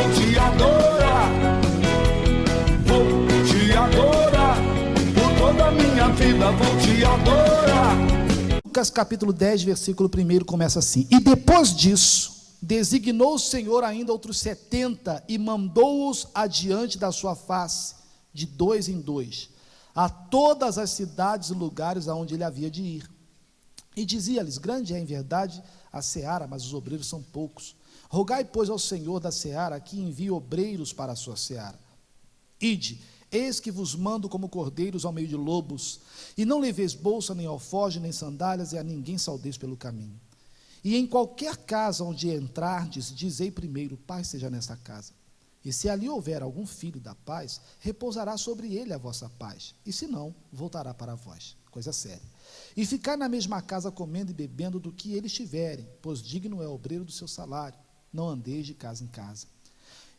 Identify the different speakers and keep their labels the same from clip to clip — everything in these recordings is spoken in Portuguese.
Speaker 1: vou te adorar, vou te adorar, por toda a minha vida vou te adorar.
Speaker 2: Lucas capítulo 10, versículo 1 começa assim: e depois disso, designou o Senhor ainda outros 70 e mandou-os adiante da sua face, de 2 em 2, a todas as cidades e lugares aonde ele havia de ir. E dizia-lhes: grande é em verdade a seara, mas os obreiros são poucos. Rogai, pois, ao Senhor da seara que envie obreiros para a sua seara. Ide, eis que vos mando como cordeiros ao meio de lobos, e não leveis bolsa, nem alforje, nem sandálias, e a ninguém saudeis pelo caminho. E em qualquer casa onde entrardes, dizei primeiro: paz seja nesta casa. E se ali houver algum filho da paz, repousará sobre ele a vossa paz, e se não, voltará para vós. Coisa séria. E ficai na mesma casa comendo e bebendo do que eles tiverem, pois digno é o obreiro do seu salário. Não andeis de casa em casa.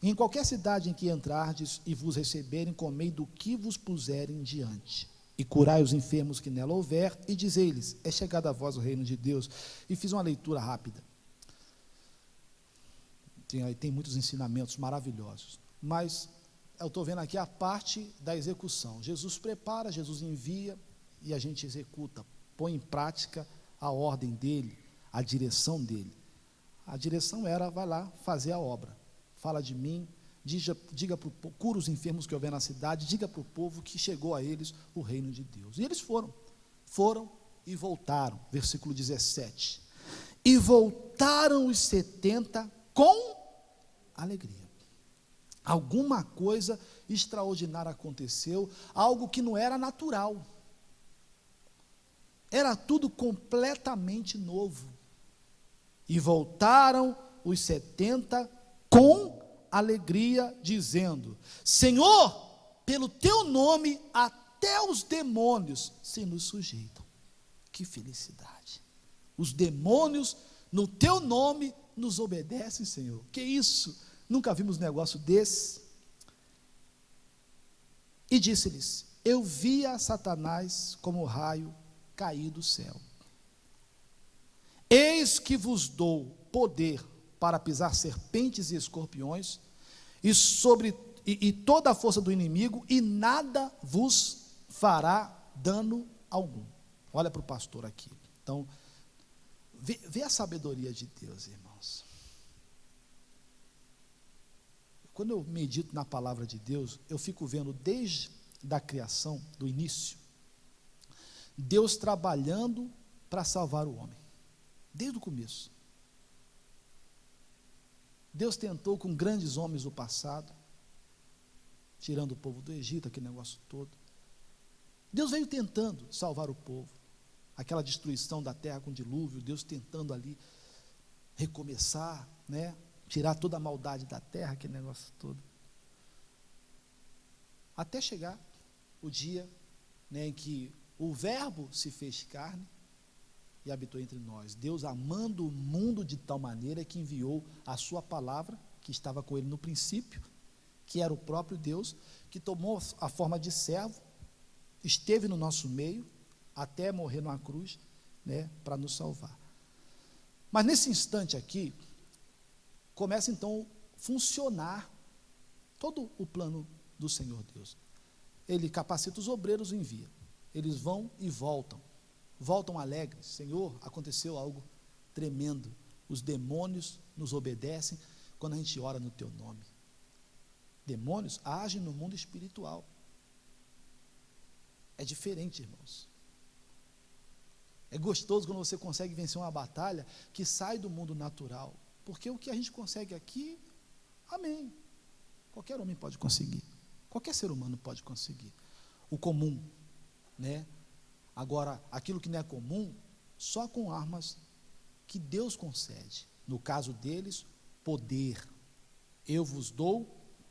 Speaker 2: E em qualquer cidade em que entrardes e vos receberem, comei do que vos puserem diante. E curai os enfermos que nela houver, e dizei-lhes: é chegado a vós o reino de Deus. E fiz uma leitura rápida. Tem muitos ensinamentos maravilhosos, mas eu estou vendo aqui a parte da execução. Jesus prepara, Jesus envia, e a gente executa, põe em prática a ordem dele, a direção dele. A direção era: vai lá fazer a obra, fala de mim, cura os enfermos que houver na cidade, diga para o povo que chegou a eles o reino de Deus. E eles foram e voltaram. Versículo 17: e voltaram os 70 com alegria. Alguma coisa extraordinária aconteceu, algo que não era natural, era tudo completamente novo. E voltaram os 70 com alegria, dizendo: Senhor, pelo teu nome até os demônios se nos sujeitam. Que felicidade! Os demônios no teu nome nos obedecem, Senhor. Que isso? Nunca vimos negócio desse. E disse-lhes: eu via Satanás como raio cair do céu. Eis que vos dou poder para pisar serpentes e escorpiões, e toda a força do inimigo, e nada vos fará dano algum. Olha para o pastor aqui. Então, vê a sabedoria de Deus, irmãos. Quando eu medito na palavra de Deus, eu fico vendo desde a criação, do início, Deus trabalhando para salvar o homem, desde o começo. Deus tentou com grandes homens do passado, tirando o povo do Egito, aquele negócio todo. Deus veio tentando salvar o povo, aquela destruição da terra com dilúvio, Deus tentando ali recomeçar, né? Tirar toda a maldade da terra, aquele negócio todo. Até chegar o dia, né, em que o Verbo se fez carne e habitou entre nós. Deus amando o mundo de tal maneira que enviou a sua palavra, que estava com ele no princípio, que era o próprio Deus, que tomou a forma de servo, esteve no nosso meio, até morrer numa cruz, né, para nos salvar. Mas nesse instante aqui, começa então a funcionar todo o plano do Senhor Deus. Ele capacita os obreiros e envia. Eles vão e voltam alegres. Senhor, aconteceu algo tremendo. Os demônios nos obedecem quando a gente ora no teu nome. Demônios agem no mundo espiritual. É diferente, irmãos. É gostoso quando você consegue vencer uma batalha que sai do mundo natural. Porque o que a gente consegue aqui, amém. Qualquer homem pode conseguir. Qualquer ser humano pode conseguir. O comum, né? Agora, aquilo que não é comum, só com armas que Deus concede. No caso deles, poder. Eu vos dou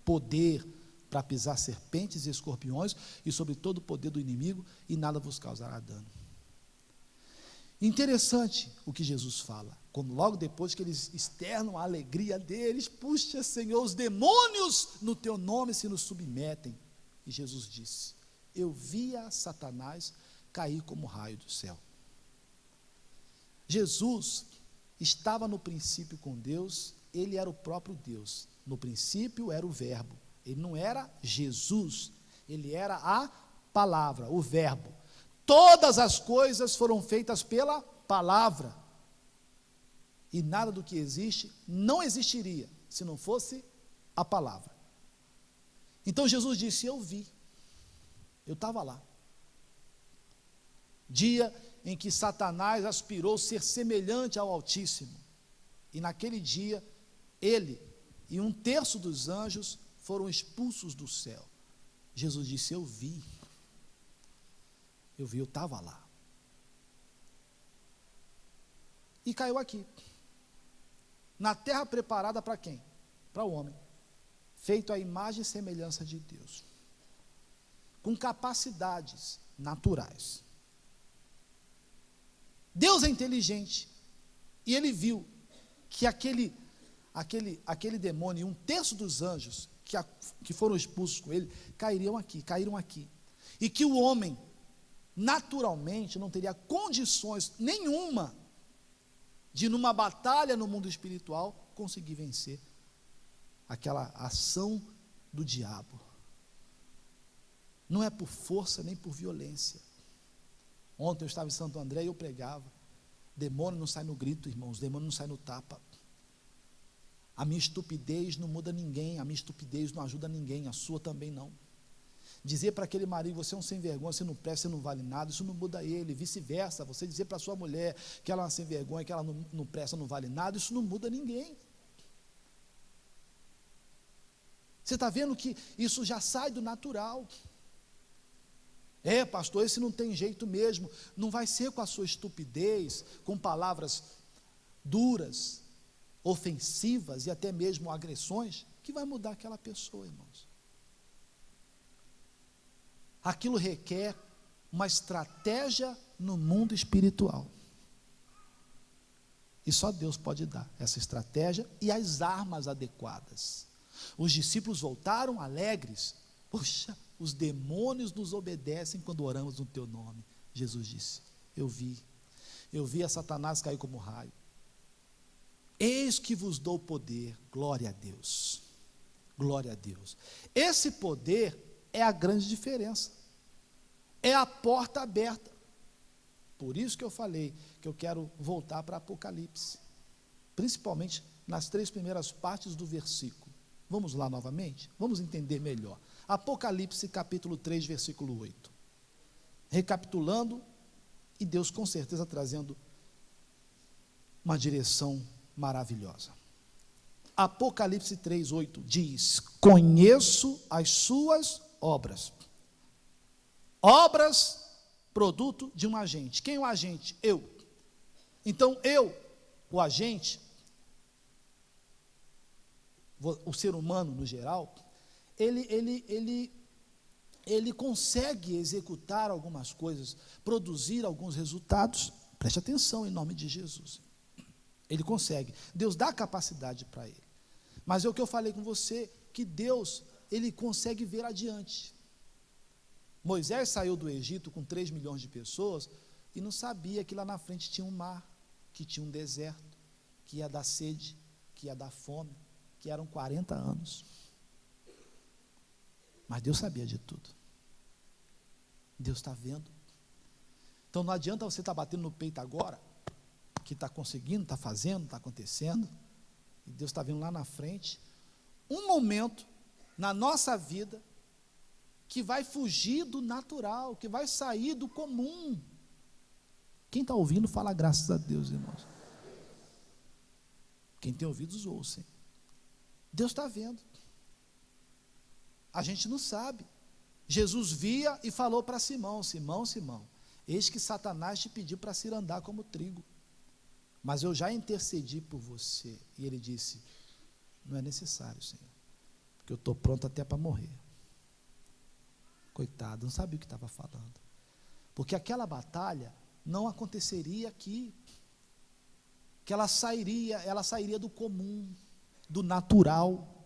Speaker 2: poder para pisar serpentes e escorpiões e sobre todo o poder do inimigo, e nada vos causará dano. Interessante o que Jesus fala, quando logo depois que eles externam a alegria deles: puxa, Senhor, os demônios no teu nome se nos submetem. E Jesus disse: eu via Satanás cair como raio do céu. Jesus estava no princípio com Deus, ele era o próprio Deus. No princípio era o verbo. Ele não era Jesus, ele era a palavra, o verbo. Todas as coisas foram feitas pela palavra. E nada do que existe não existiria se não fosse a palavra. Então Jesus disse: eu vi, eu estava lá. Dia em que Satanás aspirou ser semelhante ao Altíssimo. E naquele dia, ele e 1/3 dos anjos foram expulsos do céu. Jesus disse: eu vi, eu estava lá. E caiu aqui, na terra preparada para quem? Para o homem, feito à imagem e semelhança de Deus, com capacidades naturais. Deus é inteligente, e ele viu que aquele demônio, 1/3 dos anjos que foram expulsos com ele, caíram aqui, e que o homem, naturalmente, não teria condições nenhuma de, numa batalha no mundo espiritual, conseguir vencer aquela ação do diabo. Não é por força nem por violência. Ontem eu estava em Santo André e eu pregava. Demônio não sai no grito, irmãos, demônio não sai no tapa. A minha estupidez não muda ninguém, a minha estupidez não ajuda ninguém, a sua também não. Dizer para aquele marido: você é um sem vergonha, você não presta, você não vale nada, isso não muda ele. Vice-versa, você dizer para a sua mulher que ela é uma sem vergonha, que ela não presta, não vale nada, isso não muda ninguém. Você está vendo que isso já sai do natural. Pastor, esse não tem jeito mesmo. Não vai ser com a sua estupidez, com palavras duras, ofensivas e até mesmo agressões, que vai mudar aquela pessoa, irmãos. Aquilo requer uma estratégia no mundo espiritual. E só Deus pode dar essa estratégia e as armas adequadas. Os discípulos voltaram alegres. Poxa, os demônios nos obedecem quando oramos no teu nome. Jesus disse: eu vi a Satanás cair como raio. Eis que vos dou poder. Glória a Deus, glória a Deus. Esse poder é a grande diferença, é a porta aberta. Por isso que eu falei que eu quero voltar para Apocalipse, principalmente nas 3 primeiras partes do versículo. Vamos lá novamente? Vamos entender melhor. Apocalipse capítulo 3, versículo 8. Recapitulando, e Deus com certeza trazendo uma direção maravilhosa. Apocalipse 3, 8 diz: conheço as suas obras. Obras, produto de um agente. Quem é o agente? Eu. Então eu, o agente, o ser humano no geral, ele consegue executar algumas coisas, produzir alguns resultados. Preste atenção, em nome de Jesus. Ele consegue. Deus dá capacidade para ele. Mas é o que eu falei com você, que Deus, ele consegue ver adiante. Moisés saiu do Egito com 3 milhões de pessoas e não sabia que lá na frente tinha um mar, que tinha um deserto, que ia dar sede, que ia dar fome, que eram 40 anos. Mas Deus sabia de tudo. Deus está vendo. Então não adianta você estar batendo no peito agora, que está conseguindo, está fazendo, está acontecendo, e Deus está vendo lá na frente um momento na nossa vida que vai fugir do natural, que vai sair do comum. Quem está ouvindo, fala graças a Deus, irmãos. Quem tem ouvidos, ouçam. Deus está vendo. A gente não sabe. Jesus via e falou para Simão: Simão, Simão, eis que Satanás te pediu para se andar como trigo, mas eu já intercedi por você. E ele disse: não é necessário, Senhor, porque eu estou pronto até para morrer. Coitado, não sabia o que estava falando, porque aquela batalha não aconteceria aqui, que ela sairia do comum, do natural.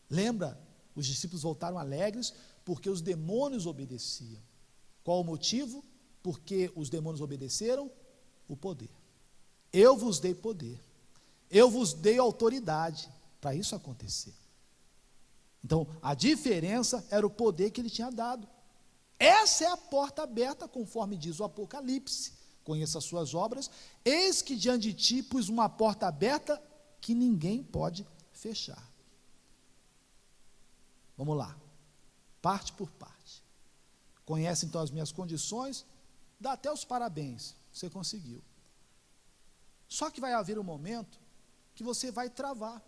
Speaker 2: Lembra? Os discípulos voltaram alegres porque os demônios obedeciam. Qual o motivo? Porque os demônios obedeceram o poder. Eu vos dei poder. eu vos dei autoridade para isso acontecer. Então, a diferença era o poder que ele tinha dado. Essa é a porta aberta, conforme diz o Apocalipse. Conheça as suas obras, eis que diante de ti pus uma porta aberta que ninguém pode fechar. Vamos lá, parte por parte. Conhece então as minhas condições, dá até os parabéns, você conseguiu. Só que vai haver um momento que você vai travar,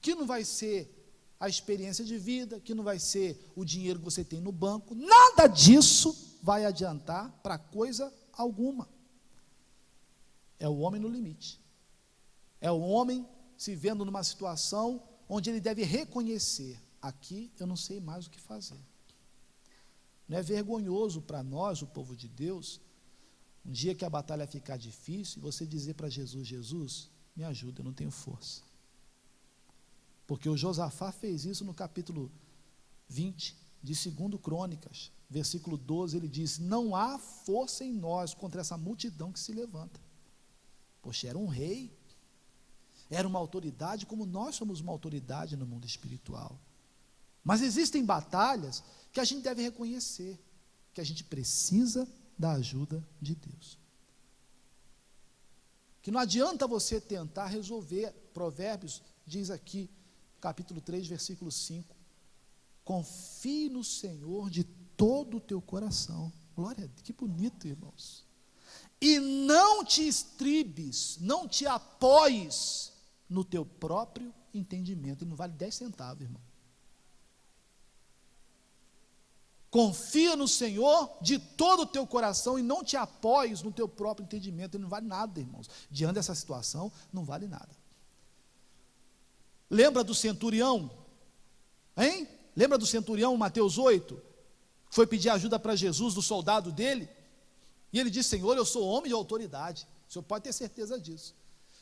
Speaker 2: que não vai ser a experiência de vida, que não vai ser o dinheiro que você tem no banco, nada disso vai adiantar para coisa alguma. É o homem no limite, é o homem se vendo numa situação onde ele deve reconhecer, aqui eu não sei mais o que fazer. Não é vergonhoso para nós, o povo de Deus, um dia que a batalha ficar difícil, você dizer para Jesus, Jesus, me ajuda, eu não tenho força. Porque o Josafá fez isso no capítulo 20 de 2 Crônicas, versículo 12, ele diz, não há força em nós contra essa multidão que se levanta. Poxa, era um rei, era uma autoridade, como nós somos uma autoridade no mundo espiritual. Mas existem batalhas que a gente deve reconhecer, que a gente precisa da ajuda de Deus. Que não adianta você tentar resolver. Provérbios diz aqui, capítulo 3, versículo 5, confie no Senhor de todo o teu coração. Glória a Deus, que bonito, irmãos. E não te estribes, não te apoies no teu próprio entendimento. E não vale 10 centavos, irmão. Confia no Senhor de todo o teu coração e não te apoies no teu próprio entendimento. Ele não vale nada, irmãos. Diante dessa situação, não vale nada. Lembra do centurião? Hein? Lembra do centurião, Mateus 8? Que foi pedir ajuda para Jesus, do soldado dele? E ele disse, Senhor, eu sou homem de autoridade. O senhor pode ter certeza disso.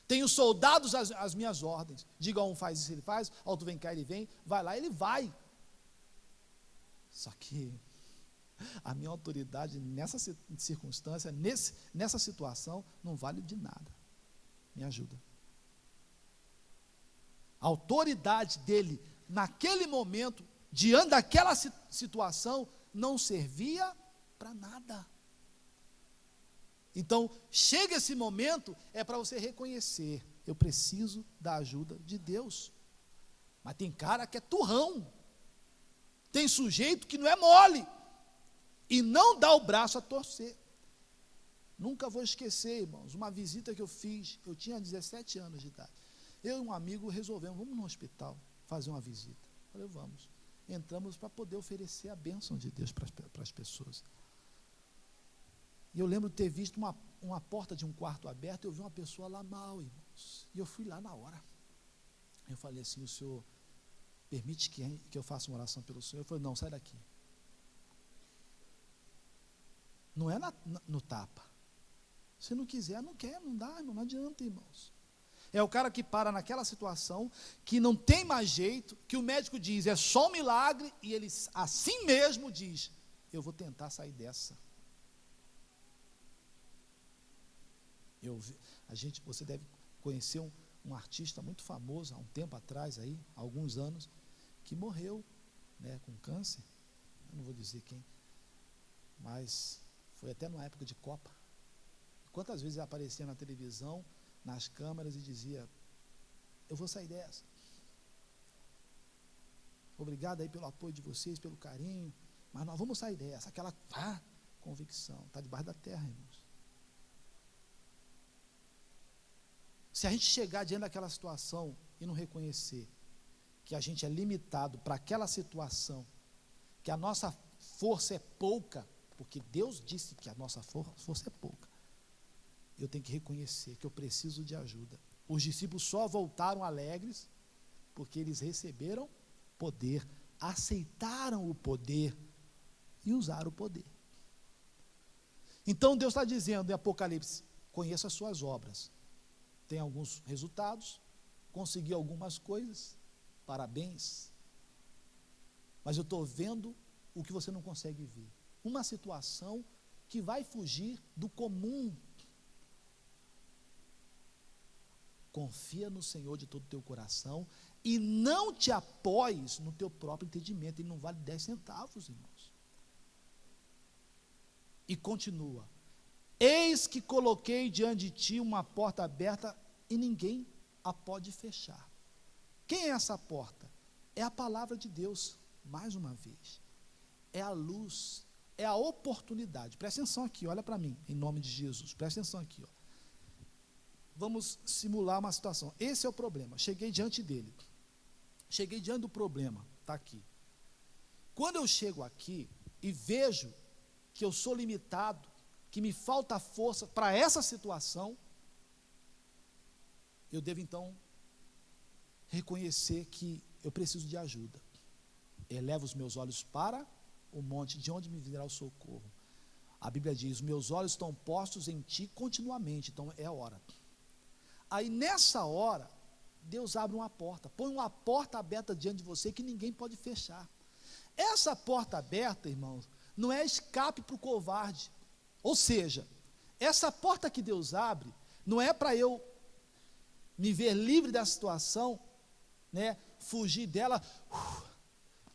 Speaker 2: Tenho soldados às minhas ordens. Diga a um faz isso, ele faz. A outro vem cá, ele vem. Vai lá, ele vai. Só que a minha autoridade nessa circunstância, nessa situação, não vale de nada. Me ajuda. A autoridade dele, naquele momento, diante daquela situação, não servia para nada. Então, chega esse momento, é para você reconhecer, eu preciso da ajuda de Deus. Mas tem cara que é turrão, tem sujeito que não é mole, e não dá o braço a torcer. Nunca vou esquecer, irmãos, uma visita que eu fiz, eu tinha 17 anos de idade. Eu e um amigo resolvemos, vamos no hospital fazer uma visita. Falei, vamos. Entramos para poder oferecer a bênção de Deus para as pessoas. E eu lembro de ter visto uma porta de um quarto aberta, eu vi uma pessoa lá mal, irmãos. E eu fui lá na hora. Eu falei assim, o senhor permite que eu faça uma oração pelo senhor? Ele falou, não, sai daqui. Não é no tapa. Se não quiser, não quer, não dá, irmão, não adianta, irmãos. É o cara que para naquela situação, que não tem mais jeito, que o médico diz, é só um milagre, e ele assim mesmo diz, eu vou tentar sair dessa. Você deve conhecer um artista muito famoso, há um tempo atrás, aí, há alguns anos, que morreu, né, com câncer, eu não vou dizer quem, mas foi até numa época de Copa. Quantas vezes ele aparecia na televisão, nas câmeras e dizia, eu vou sair dessa. Obrigado aí pelo apoio de vocês, pelo carinho, mas nós vamos sair dessa. Aquela convicção, está debaixo da terra, irmãos. Se a gente chegar diante daquela situação e não reconhecer que a gente é limitado para aquela situação, que a nossa força é pouca, porque Deus disse que a nossa força é pouca, eu tenho que reconhecer que eu preciso de ajuda. Os discípulos só voltaram alegres porque eles receberam poder, aceitaram o poder e usaram o poder. Então Deus está dizendo em Apocalipse, conheça as suas obras, tem alguns resultados, consegui algumas coisas, parabéns, mas eu estou vendo o que você não consegue ver, uma situação que vai fugir do comum. confia no Senhor de todo o teu coração e não te apoies no teu próprio entendimento. Ele não vale 10 centavos, irmãos. E continua: eis que coloquei diante de ti uma porta aberta e ninguém a pode fechar. Quem é essa porta? É a palavra de Deus, mais uma vez. É a luz, é a oportunidade. Presta atenção aqui, olha para mim, em nome de Jesus. Presta atenção aqui, ó. Vamos simular uma situação. Esse é o problema. Cheguei diante dele. Cheguei diante do problema. Está aqui. Quando eu chego aqui e vejo que eu sou limitado, que me falta força para essa situação, eu devo então reconhecer que eu preciso de ajuda. Elevo os meus olhos para o monte, de onde me virá o socorro. A Bíblia diz: meus olhos estão postos em ti continuamente. Então é a hora. Aí nessa hora, Deus abre uma porta, põe uma porta aberta diante de você que ninguém pode fechar. Essa porta aberta, irmãos, não é escape para o covarde. Ou seja, essa porta que Deus abre, não é para eu me ver livre da situação, né, fugir dela.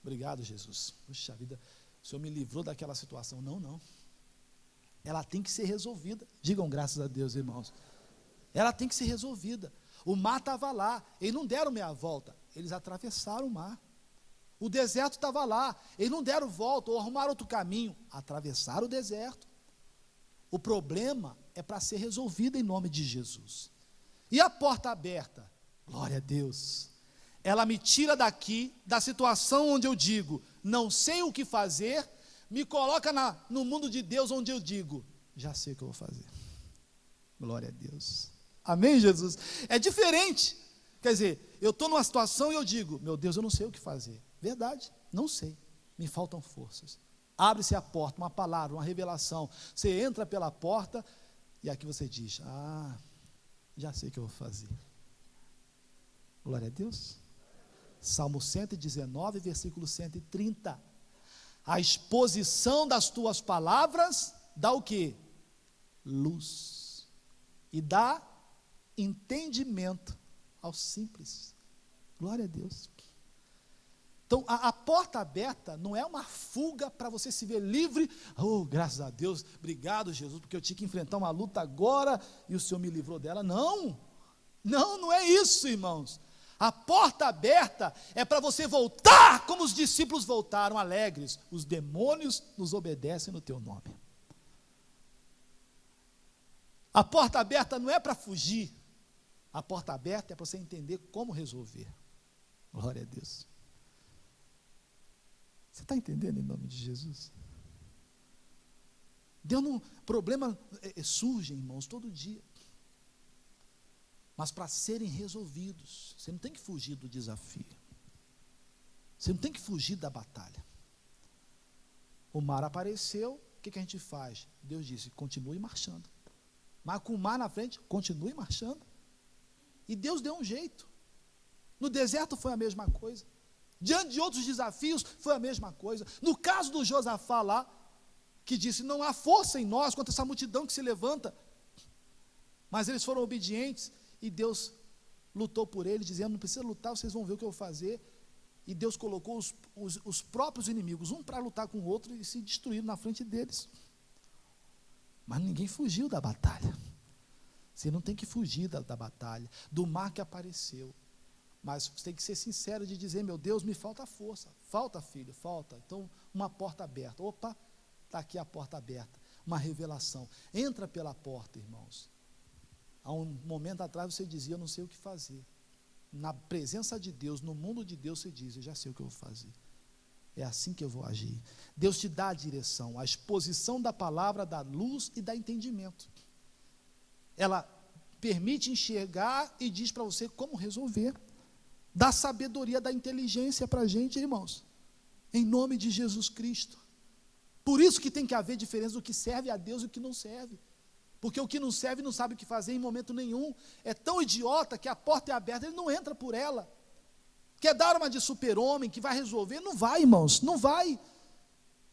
Speaker 2: Obrigado, Jesus. Puxa vida, o Senhor me livrou daquela situação. Não, não. Ela tem que ser resolvida. Digam graças a Deus, irmãos. Ela tem que ser resolvida. O mar estava lá, eles não deram meia volta, eles atravessaram o mar. O deserto estava lá, eles não deram volta ou arrumaram outro caminho, atravessaram o deserto. O problema é para ser resolvido em nome de Jesus. E a porta aberta, glória a Deus, ela me tira daqui, da situação onde eu digo, não sei o que fazer, me coloca no mundo de Deus, onde eu digo, já sei o que eu vou fazer. Glória a Deus. Amém, Jesus? É diferente. Quer dizer, eu estou numa situação e eu digo, meu Deus, eu não sei o que fazer. Verdade, não sei, me faltam forças. Abre-se a porta, uma palavra, uma revelação. Você entra pela porta e aqui você diz, já sei o que eu vou fazer. Glória a Deus. Salmo 119, versículo 130. A exposição das tuas palavras dá o quê? Luz. E dá entendimento aos simples. Glória a Deus. Então, a porta aberta não é uma fuga para você se ver livre. Oh, graças a Deus, obrigado, Jesus, porque eu tinha que enfrentar uma luta agora e o Senhor me livrou dela. Não, não é isso, irmãos. A porta aberta é para você voltar como os discípulos voltaram, alegres. Os demônios nos obedecem no teu nome. A porta aberta não é para fugir. A porta aberta é para você entender como resolver. Glória a Deus. Você está entendendo em nome de Jesus? Problema surge, irmãos, todo dia. Mas para serem resolvidos, você não tem que fugir do desafio. Você não tem que fugir da batalha. O mar apareceu, o que a gente faz? Deus disse, continue marchando. Mas com o mar na frente, continue marchando. E Deus deu um jeito. No deserto foi a mesma coisa. Diante de outros desafios, foi a mesma coisa. No caso do Josafá lá, que disse, não há força em nós contra essa multidão que se levanta. Mas eles foram obedientes, e Deus lutou por eles, dizendo, não precisa lutar, vocês vão ver o que eu vou fazer. E Deus colocou os próprios inimigos, um para lutar com o outro, e se destruíram na frente deles. Mas ninguém fugiu da batalha. Você não tem que fugir da batalha, do mar que apareceu. Mas você tem que ser sincero de dizer, meu Deus, me falta força. Falta, filho, falta. Então, uma porta aberta. Opa, está aqui a porta aberta. Uma revelação. Entra pela porta, irmãos. Há um momento atrás você dizia, eu não sei o que fazer. Na presença de Deus, no mundo de Deus, você diz, eu já sei o que eu vou fazer. É assim que eu vou agir. Deus te dá a direção. A exposição da palavra dá luz e dá entendimento. Ela permite enxergar e diz para você como resolver. Dá sabedoria, dá inteligência para a gente, irmãos. Em nome de Jesus Cristo. Por isso que tem que haver diferença do que serve a Deus e o que não serve. Porque o que não serve não sabe o que fazer em momento nenhum. É tão idiota que a porta é aberta, ele não entra por ela. Quer dar uma de super-homem que vai resolver? Não vai, irmãos, não vai.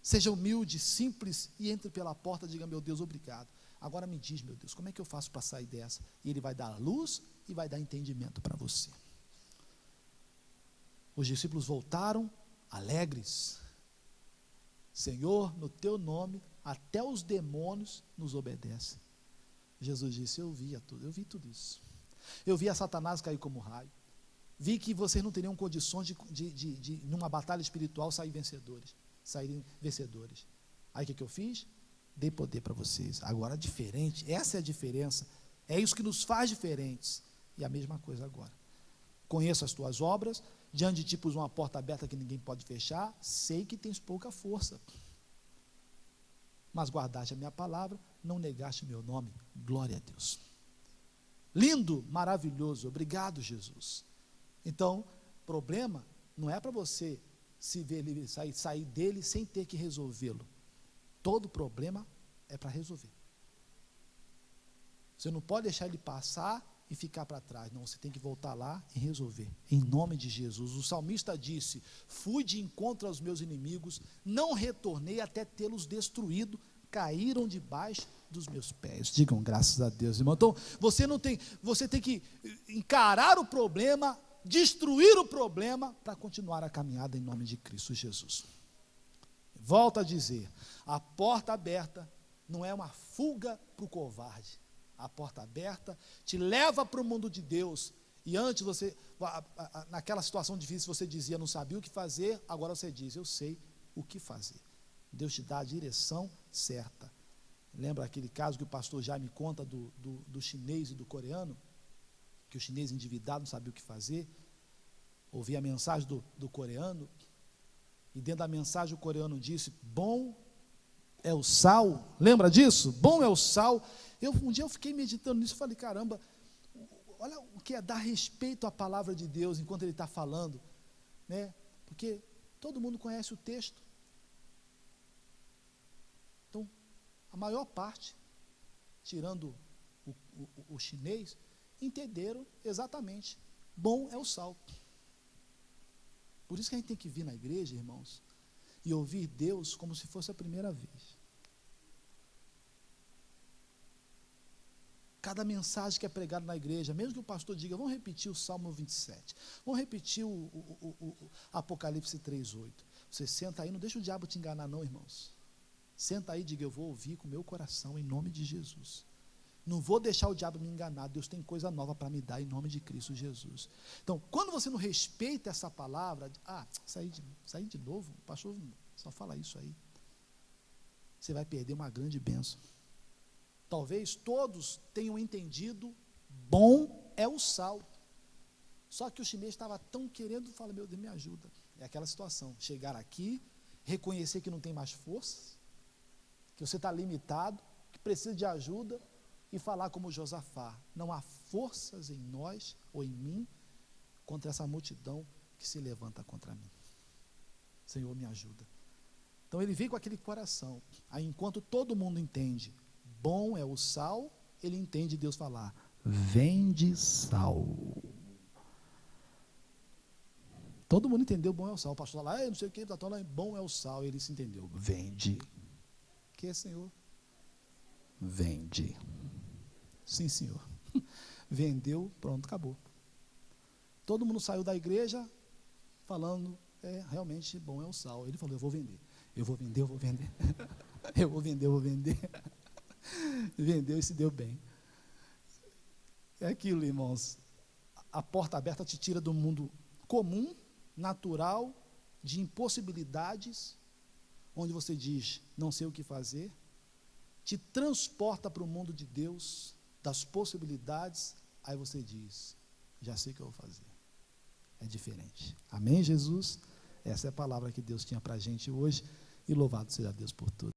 Speaker 2: Seja humilde, simples e entre pela porta e diga, meu Deus, obrigado. Agora me diz, meu Deus, como é que eu faço para sair dessa? E ele vai dar luz e vai dar entendimento para você. Os discípulos voltaram alegres. Senhor, no teu nome, até os demônios nos obedecem. Jesus disse, eu vi tudo isso. Eu vi a Satanás cair como raio. Vi que vocês não teriam condições de numa batalha espiritual, saírem vencedores. Aí o que eu fiz? Dei poder para vocês. Agora diferente, essa é a diferença. É isso que nos faz diferentes. E a mesma coisa agora. Conheço as tuas obras, diante de ti pus uma porta aberta que ninguém pode fechar, sei que tens pouca força. Mas guardaste a minha palavra, não negaste o meu nome. Glória a Deus. Lindo, maravilhoso, obrigado, Jesus. Então, problema não é para você se ver livre, sair dele sem ter que resolvê-lo. Todo problema é para resolver. Você não pode deixar ele passar e ficar para trás. Não, você tem que voltar lá e resolver. Em nome de Jesus. O salmista disse, fui de encontro aos meus inimigos, não retornei até tê-los destruído, caíram debaixo dos meus pés. Digam graças a Deus, irmão. Então, você tem que encarar o problema, destruir o problema, para continuar a caminhada em nome de Cristo Jesus. Volto a dizer, a porta aberta não é uma fuga para o covarde. A porta aberta te leva para o mundo de Deus. E antes você, naquela situação difícil, você dizia, não sabia o que fazer, agora você diz, eu sei o que fazer. Deus te dá a direção certa. Lembra aquele caso que o pastor Jaime conta do chinês e do coreano? Que o chinês endividado não sabia o que fazer. Ouvi a mensagem do coreano, e dentro da mensagem o coreano disse, bom é o sal. Lembra disso? Bom é o sal. Um dia eu fiquei meditando nisso e falei, caramba, olha o que é dar respeito à palavra de Deus enquanto ele está falando, né? Porque todo mundo conhece o texto. Então, a maior parte, tirando o chinês, entenderam exatamente, bom é o sal. Por isso que a gente tem que vir na igreja, irmãos, e ouvir Deus como se fosse a primeira vez. Cada mensagem que é pregada na igreja, mesmo que o pastor diga, vamos repetir o Salmo 27, vamos repetir o Apocalipse 3:8. Você senta aí, não deixa o diabo te enganar não, irmãos. Senta aí e diga, eu vou ouvir com o meu coração em nome de Jesus. Não vou deixar o diabo me enganar, Deus tem coisa nova para me dar em nome de Cristo Jesus. Então, quando você não respeita essa palavra, sair de novo, o pastor só fala isso aí, você vai perder uma grande bênção. Talvez todos tenham entendido, bom é o sal. Só que o chinês estava tão querendo, fala, meu Deus, me ajuda. É aquela situação, chegar aqui, reconhecer que não tem mais forças, que você está limitado, que precisa de ajuda, e falar como Josafá, não há forças em nós ou em mim contra essa multidão que se levanta contra mim. Senhor, me ajuda. Então ele veio com aquele coração. Aí enquanto todo mundo entende, bom é o sal, ele entende Deus falar, vende sal. Todo mundo entendeu, bom é o sal. O pastor lá, não sei o que, bom é o sal. Ele se entendeu, vende. Que é, Senhor? Vende. Sim, Senhor. Vendeu, pronto, acabou. Todo mundo saiu da igreja falando, realmente bom é o sal. Ele falou, eu vou vender. Eu vou vender. Eu vou vender. Vendeu e se deu bem. É aquilo, irmãos. A porta aberta te tira do mundo comum, natural, de impossibilidades, onde você diz, não sei o que fazer, te transporta para o mundo de Deus, das possibilidades, aí você diz, já sei o que eu vou fazer. É diferente. Amém, Jesus? Essa é a palavra que Deus tinha para a gente hoje, e louvado seja Deus por tudo.